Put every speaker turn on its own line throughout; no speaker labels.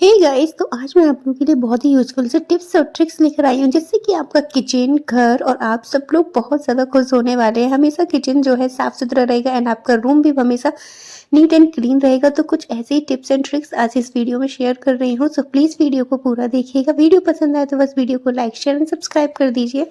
Hey guys, तो आज मैं आप लोगों के लिए बहुत ही यूज़फुल से टिप्स और ट्रिक्स लेकर आई हूँ जिससे कि आपका किचन, घर और आप सब लोग बहुत ज़्यादा खुश होने वाले हैं। हमेशा किचन जो है साफ-सुथरा रहेगा एंड आपका रूम भी हमेशा नीट एंड क्लीन रहेगा। तो कुछ ऐसे ही टिप्स एंड ट्रिक्स आज इस वीडियो में शेयर कर रही हूँ। सो प्लीज़ वीडियो को पूरा देखिएगा। वीडियो पसंद आए तो बस वीडियो को लाइक, शेयर एंड सब्सक्राइब कर दीजिए।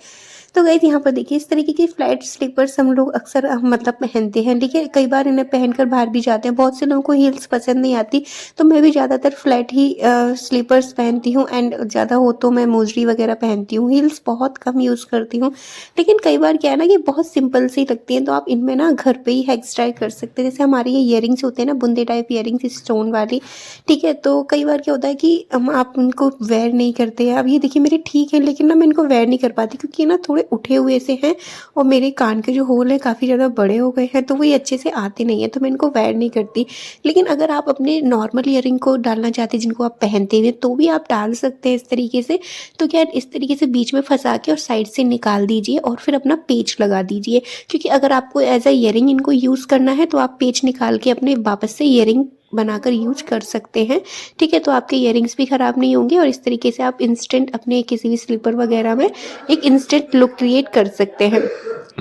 तो गाइस यहाँ पर देखिए इस तरीके की फ्लैट स्लीपर्स हम लोग अक्सर मतलब पहनते हैं, ठीक है? कई बार इन्हें पहनकर बाहर भी जाते हैं। बहुत से लोगों को हील्स पसंद नहीं आती, तो मैं भी ज़्यादातर फ्लैट ही स्लीपर्स पहनती हूँ एंड ज़्यादा हो तो मैं मोजरी वगैरह पहनती हूँ। हील्स बहुत कम यूज़ करती हूँ, लेकिन कई बार क्या है ना कि बहुत सिंपल सी लगती हैं, तो आप इनमें ना घर पे ही हेयर स्टाइल कर सकते हैं। जैसे हमारे ये इयरिंग्स होते हैं ना, बुंदे टाइप इयरिंग्स स्टोन वाली, ठीक है? तो कई बार क्या होता है कि आप उनको वेयर नहीं करते हैं। अब ये देखिए मेरे ठीक है, लेकिन ना मैं इनको वेयर नहीं कर पाती क्योंकि ये ना थोड़े उठे हुए से हैं और मेरे कान के जो होल हैं काफ़ी ज़्यादा बड़े हो गए हैं, तो वो ये अच्छे से आते नहीं हैं, तो मैं इनको वेयर नहीं करती। लेकिन अगर आप अपने नॉर्मल इयरिंग को डालना चाहते हैं जिनको आप पहनते हुए, तो भी आप डाल सकते हैं इस तरीके से। तो क्या है, इस तरीके से बीच में फंसा के और साइड से निकाल दीजिए और फिर अपना पेच लगा दीजिए, क्योंकि अगर आपको एज अ इयरिंग इनको यूज़ करना है तो आप पेच निकाल के अपने वापस से इयरिंग बनाकर यूज कर सकते हैं, ठीक है? तो आपके इयरिंग्स भी ख़राब नहीं होंगे और इस तरीके से आप इंस्टेंट अपने किसी भी स्लीपर वगैरह में एक इंस्टेंट लुक क्रिएट कर सकते हैं।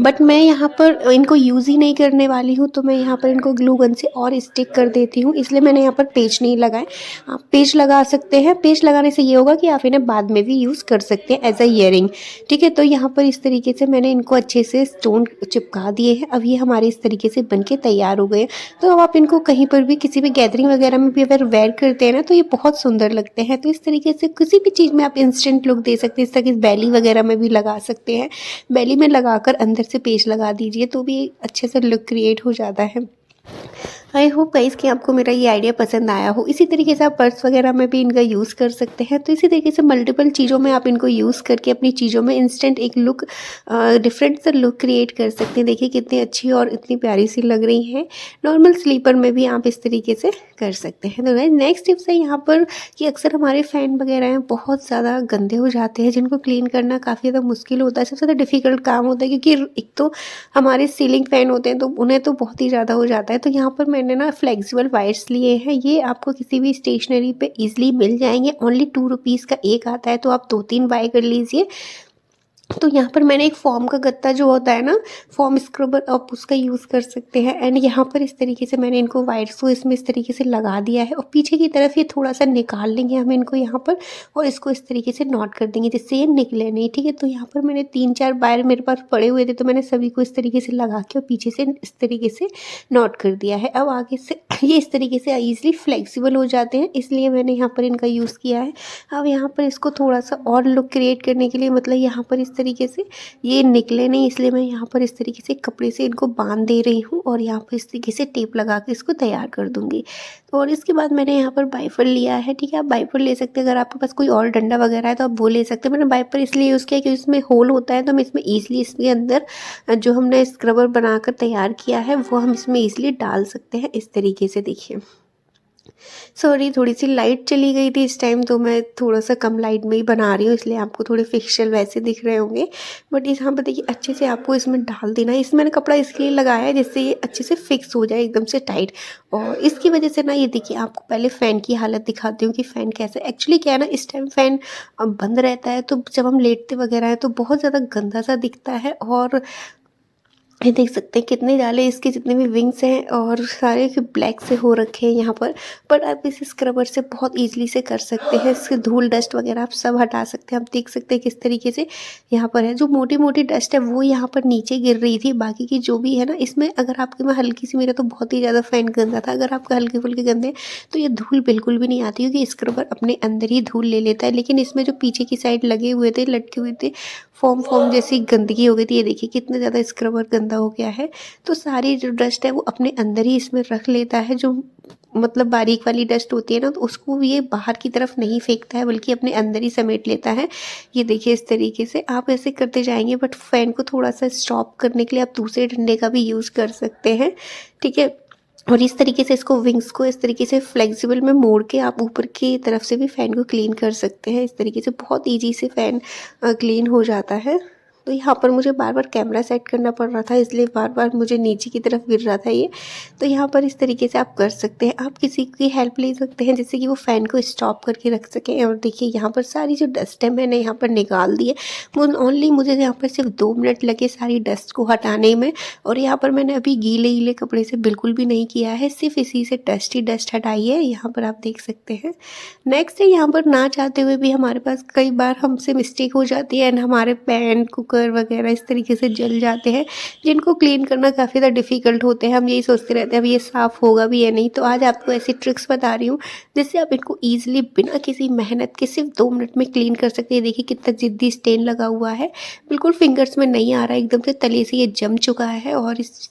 बट मैं यहाँ पर इनको यूज़ ही नहीं करने वाली हूँ, तो मैं यहाँ पर इनको ग्लू गन से और स्टिक कर देती हूँ, इसलिए मैंने यहाँ पर पेच नहीं लगाए। आप पेच लगा सकते हैं। पेच लगाने से ये होगा कि आप इन्हें बाद में भी यूज़ कर सकते हैं एज अ ईयरिंग, ठीक है? तो यहाँ पर इस तरीके से मैंने इनको अच्छे से स्टोन चिपका दिए हैं। अब ये हमारे इस तरीके से बन के तैयार हो गए हैं। तो अब आप इनको कहीं पर भी किसी भी गैदरिंग वगैरह में भी अगर वेयर करते हैं ना, तो ये बहुत सुंदर लगते हैं। तो इस तरीके से किसी भी चीज़ में आप इंस्टेंट लुक दे सकते हैं। इस तरह की बेली वगैरह में भी लगा सकते हैं। बेली में लगाकर अंदर से पेच लगा दीजिए, तो भी अच्छे से लुक क्रिएट हो जाता है। आई होप गाइस कि आपको मेरा ये आइडिया पसंद आया हो। इसी तरीके से आप पर्स वगैरह में भी इनका यूज़ कर सकते हैं। तो इसी तरीके से मल्टीपल चीज़ों में आप इनको यूज़ करके अपनी चीज़ों में इंस्टेंट एक लुक, डिफरेंट सा लुक क्रिएट कर सकते हैं। देखिए कितनी अच्छी और इतनी प्यारी सी लग रही हैं। नॉर्मल स्लीपर में भी आप इस तरीके से कर सकते हैं। तो गाइस नेक्स्ट टिप्स है यहाँ पर कि अक्सर हमारे फ़ैन वगैरह हैं बहुत ज़्यादा गंदे हो जाते हैं, जिनको क्लीन करना काफ़ी ज़्यादा मुश्किल होता है। सबसे ज़्यादा डिफ़िकल्ट काम होता है, क्योंकि एक तो हमारे सीलिंग फ़ैन होते हैं तो उन्हें तो बहुत ही ज़्यादा हो जाता है। तो यहाँ पर मैंने ना फ्लेक्सिबल वायर्स लिए हैं। ये आपको किसी भी स्टेशनरी पे ईज़िली मिल जाएँगे। ओनली 2 रुपीज़ का एक आता है, तो आप 2-3 बाय कर लीजिए। तो यहाँ पर मैंने एक फ़ोम का गत्ता जो होता है ना, फ़ोम स्क्रबर, आप उसका यूज़ कर सकते हैं। एंड यहाँ पर इस तरीके से मैंने इनको वायर्स को इसमें इस तरीके से लगा दिया है और पीछे की तरफ ये थोड़ा-सा निकाल लेंगे हम इनको यहाँ पर और इसको इस तरीके से नॉट कर देंगे जिससे ये निकले नहीं, ठीक है? तो यहाँ पर मैंने 3-4 वायर मेरे पास पड़े हुए थे, तो मैंने सभी को इस तरीके से लगा के और पीछे से इस तरीके से नॉट कर दिया है। अब आगे से ये इस तरीके से ईज़िली फ्लेक्सिबल हो जाते हैं, इसलिए मैंने यहाँ पर इनका यूज़ किया है। अब यहाँ पर इसको थोड़ा-सा और लुक क्रिएट करने के लिए, मतलब यहाँ पर इस तरीके से ये निकले नहीं, इसलिए मैं यहाँ पर इस तरीके से कपड़े से इनको बांध दे रही हूँ और यहाँ पर इस तरीके से टेप लगा के इसको तैयार कर दूँगी। और इसके बाद मैंने यहाँ पर बाइफल लिया है, ठीक है? आप बाइफल ले सकते हैं। अगर आपके पास कोई और डंडा वगैरह है तो आप वो ले सकते हैं। मैंने बाइफल इसलिए यूज़ किया क्योंकि इसमें होल होता है, तो हम इसमें ईज़िली इसके अंदर जो हमने स्क्रबर बनाकर तैयार किया है वो हम इसमें ईज़िली डाल सकते हैं। इस तरीके से देखिए। सॉरी, थोड़ी-सी लाइट चली गई थी इस टाइम, तो मैं थोड़ा-सा कम लाइट में ही बना रही हूँ, इसलिए आपको थोड़े पिक्सेल वैसे दिख रहे होंगे। बट यहाँ पे देखिए अच्छे से आपको इसमें डाल देना है। इसमें मैंने कपड़ा इसलिए लगाया है जिससे ये अच्छे से फिक्स हो जाए एकदम से टाइट। और इसकी वजह से ना, ये देखिए आपको पहले फ़ैन की हालत दिखाती हूँ कि फ़ैन कैसा है। एक्चुअली क्या है ना, इस टाइम फ़ैन बंद रहता है, तो जब हम लेटते वगैरह हैं तो बहुत ज़्यादा गंदा-सा दिखता है। और ये देख सकते हैं कितने डाले इसके जितने भी विंग्स हैं और सारे के ब्लैक से हो रखे हैं यहाँ पर। बट आप इस स्क्रबर से बहुत ईज़िली से कर सकते हैं। इसके धूल डस्ट वगैरह आप सब हटा सकते हैं। आप देख सकते हैं किस तरीके से यहाँ पर है। जो मोटी-मोटी डस्ट है वो यहाँ पर नीचे गिर रही थी, बाकी की जो भी है ना इसमें, अगर आपके में हल्की सी, मेरा तो बहुत ही ज़्यादा फ़ैन गंदा था, अगर आपका हल्के-फुल्के गंदे हैं तो ये धूल बिल्कुल भी नहीं आती, क्योंकि स्क्रबर अपने अंदर ही धूल ले लेता है। लेकिन इसमें जो पीछे की साइड लगे हुए थे, लटके हुए थे, फ़ोम जैसी गंदगी हो गई थी। ये देखिए कितना ज़्यादा स्क्रबर गंदा हो गया है। तो सारी जो डस्ट है वो अपने अंदर ही इसमें रख लेता है। जो मतलब बारीक वाली डस्ट होती है ना, तो उसको ये बाहर की तरफ नहीं फेंकता है, बल्कि अपने अंदर ही समेट लेता है। ये देखिए इस तरीके से आप ऐसे करते जाएँगे। बट फ़ैन को थोड़ा-सा स्टॉप करने के लिए आप दूसरे डंडे का भी यूज़ कर सकते हैं, ठीक है? और इस तरीके से इसको, विंग्स को इस तरीके से फ्लेक्सिबल में मोड़ के आप ऊपर की तरफ से भी फ़ैन को क्लीन कर सकते हैं। इस तरीके से बहुत ईज़ी से फ़ैन क्लीन हो जाता है। तो यहाँ पर मुझे बार-बार कैमरा सेट करना पड़ रहा था, इसलिए बार-बार मुझे नीचे की तरफ गिर रहा था ये। तो यहाँ पर इस तरीके से आप कर सकते हैं। आप किसी की हेल्प ले सकते हैं जिससे कि वो फ़ैन को स्टॉप करके रख सकें। और देखिए यहाँ पर सारी जो डस्ट है मैंने यहाँ पर निकाल दी है। ओनली मुझे यहाँ पर सिर्फ 2 मिनट लगे सारी डस्ट को हटाने में। और यहाँ पर मैंने अभी गीले-गीले कपड़े से बिल्कुल भी नहीं किया है, सिर्फ इसी से डस्ट ही डस्ट हटाई है, यहाँ पर आप देख सकते हैं। नेक्स्ट है, यहाँ पर ना चाहते हुए भी हमारे पास कई बार हमसे मिस्टेक हो जाती है एंड हमारे पैन, कुकर वगैरह इस तरीके से जल जाते हैं, जिनको क्लीन करना काफ़ी ज़्यादा डिफ़िकल्ट होते हैं। हम यही सोचते रहते हैं अब ये साफ़ होगा भी या नहीं। तो आज आपको ऐसी ट्रिक्स बता रही हूँ जिससे आप इनको ईज़िली बिना किसी मेहनत के सिर्फ 2 मिनट में क्लीन कर सकते हैं। देखिए कितना ज़िद्दी स्टेन लगा हुआ है, बिल्कुल फिंगर्स में नहीं आ रहा है, एकदम से तले से ये जम चुका है और इस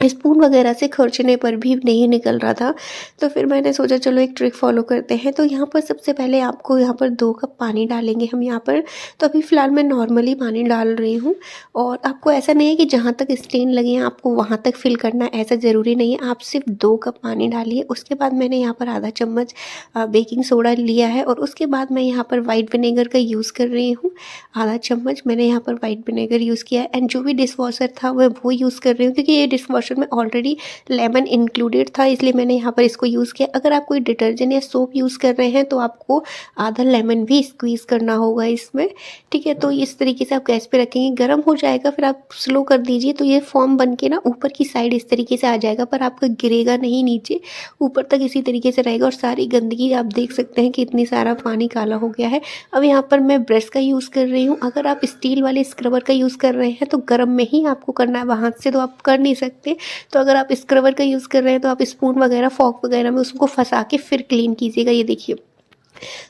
स्पून वगैरह से खर्चने पर भी नहीं निकल रहा था। तो फिर मैंने सोचा चलो एक ट्रिक फ़ॉलो करते हैं। तो यहाँ पर सबसे पहले आपको यहाँ पर 2 कप पानी डालेंगे हम यहाँ पर। तो अभी फ़िलहाल मैं नॉर्मली पानी डाल रही हूँ और आपको ऐसा नहीं है कि जहाँ तक स्टेन लगे हैं आपको वहाँ तक फ़िल करना है, ऐसा ज़रूरी नहीं है। आप सिर्फ 2 कप पानी डालिए। उसके बाद मैंने यहाँ पर आधा चम्मच बेकिंग सोडा लिया है और उसके बाद मैं यहाँ पर व्हाइट विनेगर का यूज़ कर रही हूँ। आधा चम्मच मैंने यहाँ पर व्हाइट विनेगर यूज़ किया है एंड जो भी डिश वॉशर था मैं वो यूज़ कर रही हूँ, क्योंकि ये डिश वॉशर में ऑलरेडी लेमन इंक्लूडेड था, इसलिए मैंने यहाँ पर इसको यूज़ किया। अगर आप कोई डिटर्जेंट या सोप यूज़ कर रहे हैं तो आपको आधा लेमन भी स्क्वीज़ करना होगा इसमें, ठीक है। तो इस तरीके से आप गैस पे रखेंगे, गर्म हो जाएगा, फिर आप स्लो कर दीजिए तो ये फॉर्म बन के ना ऊपर की साइड इस तरीके से आ जाएगा, पर आपका गिरेगा नहीं नीचे, ऊपर तक इसी तरीके से रहेगा। और सारी गंदगी आप देख सकते हैं कि इतनी सारा पानी काला हो गया है। अब यहाँ पर मैं ब्रश का यूज़ कर रही हूँ। अगर आप स्टील वाले स्क्रबर का यूज़ कर रहे हैं तो गर्म में ही आपको करना है, हाथ से तो आप कर नहीं सकते। तो अगर आप स्क्रबर का यूज़ कर रहे हैं तो आप स्पून वगैरह, फॉर्क वगैरह में उसको फंसा के फिर क्लीन कीजिएगा। ये देखिए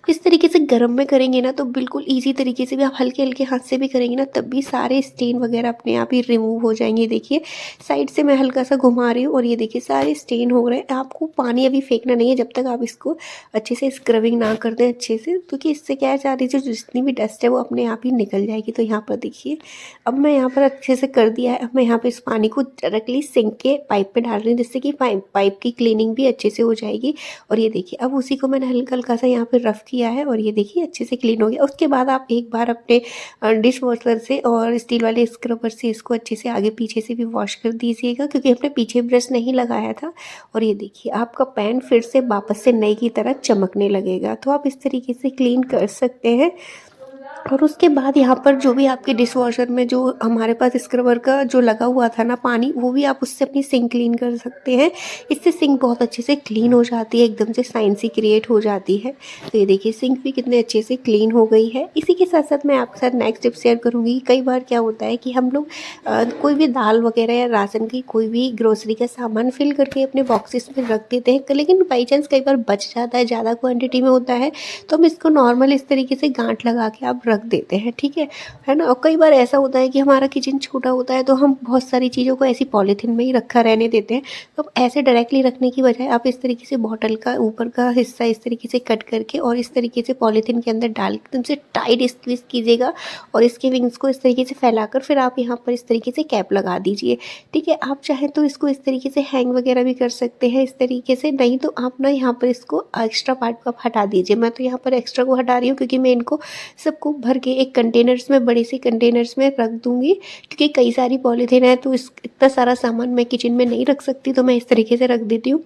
इस तरीके से गर्म में करेंगे ना तो बिल्कुल ईजी तरीके से भी, आप हल्के हल्के हाथ से भी करेंगे ना तब भी सारे स्टेन वगैरह अपने आप ही रिमूव हो जाएंगे। देखिए साइड से मैं हल्का सा घुमा रही हूँ और ये देखिए सारे स्टेन हो रहे हैं। आपको पानी अभी फेंकना नहीं है जब तक आप इसको अच्छे से स्क्रबिंग ना कर दें अच्छे से, क्योंकि इससे क्या है सारी जो जितनी भी डस्ट है वो अपने आप ही निकल जाएगी। तो यहाँ पर देखिए अब मैं यहाँ पर अच्छे से कर दिया है। अब मैं यहाँ पर इस पानी को डायरेक्टली सिंक के पाइप पे डाल रही हूँ, जिससे कि पाइप की क्लीनिंग भी अच्छे से हो जाएगी। और ये देखिए अब उसी को मैंने हल्का हल्का सा यहाँ पे रफ़ किया है और ये देखिए अच्छे से क्लीन हो गया। उसके बाद आप एक बार अपने डिश वॉशर से और स्टील वाले स्क्रबर से इसको अच्छे से आगे पीछे से भी वॉश कर दीजिएगा, क्योंकि हमने पीछे ब्रश नहीं लगाया था। और ये देखिए आपका पैन फिर से वापस से नई की तरह चमकने लगेगा। तो आप इस तरीके से क्लीन कर सकते हैं। और उसके बाद यहाँ पर जो भी आपके डिश वॉशर में जो हमारे पास स्क्रबर का जो लगा हुआ था ना पानी, वो भी आप उससे अपनी सिंक क्लीन कर सकते हैं। इससे सिंक बहुत अच्छे से क्लीन हो जाती है, एकदम से शाइन सी क्रिएट हो जाती है। तो ये देखिए सिंक भी कितने अच्छे से क्लीन हो गई है। इसी के साथ साथ मैं आपके साथ नेक्स्ट टिप शेयर करूँगी। कई बार क्या होता है कि हम लोग कोई भी दाल वगैरह या राशन की कोई भी ग्रोसरी का सामान फिल करके अपने बॉक्सेस में रख देते हैं, लेकिन बाई चांस कई बार बच जाता है, ज़्यादा क्वान्टिटी में होता है, तो हम इसको नॉर्मल इस तरीके से गांठ लगा के आप रख देते हैं, ठीक है ना। और कई बार ऐसा होता है कि हमारा किचन छोटा होता है तो हम बहुत सारी चीज़ों को ऐसी पॉलीथीन में ही रखा रहने देते हैं। तो ऐसे डायरेक्टली रखने की बजाय आप इस तरीके से बॉटल का ऊपर का हिस्सा इस तरीके से कट करके और इस तरीके से पॉलीथीन के अंदर डाल के एकदम से टाइट स्क्वीज कीजिएगा और इसके विंग्स को इस तरीके से फैलाकर फिर आप यहाँ पर इस तरीके से कैप लगा दीजिए, ठीक है। आप चाहें तो इसको इस तरीके से हैंग वगैरह भी कर सकते हैं इस तरीके से, नहीं तो आप ना यहाँ पर इसको एक्स्ट्रा पार्ट को आप हटा दीजिए। मैं तो यहाँ पर एक्स्ट्रा को हटा रही हूँ क्योंकि मैं इनको सबको भर के एक कंटेनर्स में, बड़े से कंटेनर्स में रख दूँगी, क्योंकि कई सारी पॉलीथीन है तो इस इतना सारा सामान मैं किचन में नहीं रख सकती, तो मैं इस तरीके से रख देती हूँ।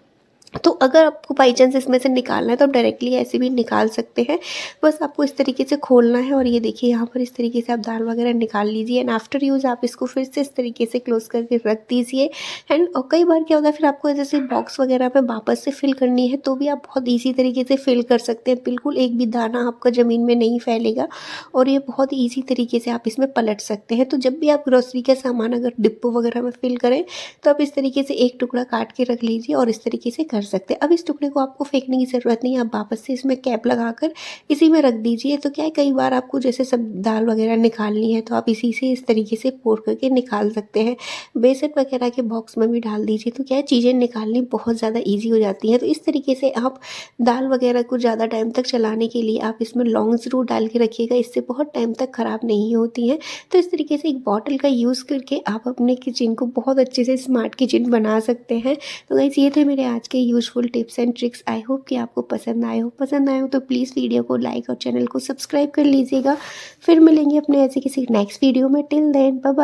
तो अगर आपको बाई चांस इसमें से निकालना है तो आप डायरेक्टली ऐसे भी निकाल सकते हैं। बस आपको इस तरीके से खोलना है और ये देखिए यहाँ पर इस तरीके से आप दाल वगैरह निकाल लीजिए एंड आफ्टर यूज़ आप इसको फिर से इस तरीके से क्लोज़ करके रख दीजिए। एंड कई बार क्या होता है फिर आपको जैसे बॉक्स वगैरह में वापस से फिल करनी है तो भी आप बहुत ईजी तरीके से फिल कर सकते हैं। बिल्कुल एक भी दाना आपका ज़मीन में नहीं फैलेगा और ये बहुत ईजी तरीके से आप इसमें पलट सकते हैं। तो जब भी आप ग्रोसरी का सामान अगर डिब्बों वगैरह में फिल करें तो आप इस तरीके से एक टुकड़ा काट के रख लीजिए और इस तरीके से कर सकते हैं। अब इस टुकड़े को आपको फेंकने की ज़रूरत नहीं है, आप वापस से इसमें कैप लगाकर इसी में रख दीजिए। तो क्या है कई बार आपको जैसे सब दाल वगैरह निकालनी है तो आप इसी से इस तरीके से पोर करके निकाल सकते हैं। बेसन वगैरह के बॉक्स में भी डाल दीजिए, तो क्या है चीज़ें निकालनी बहुत ज़्यादा ईजी हो जाती हैं। तो इस तरीके से आप दाल वगैरह को ज़्यादा टाइम तक चलाने के लिए आप इसमें लौंग ज़रूर डाल के रखिएगा, इससे बहुत टाइम तक ख़राब नहीं होती हैं। तो इस तरीके से एक बॉटल का यूज़ करके आप अपने किचन को बहुत अच्छे से स्मार्ट किचन बना सकते हैं। तो गाइस ये थे मेरे आज के useful tips and tricks. I hope कि आपको पसंद आए हो तो प्लीज़ वीडियो को लाइक और चैनल को सब्सक्राइब कर लीजिएगा। फिर मिलेंगे अपने ऐसे किसी नेक्स्ट वीडियो में। Till then bye bye.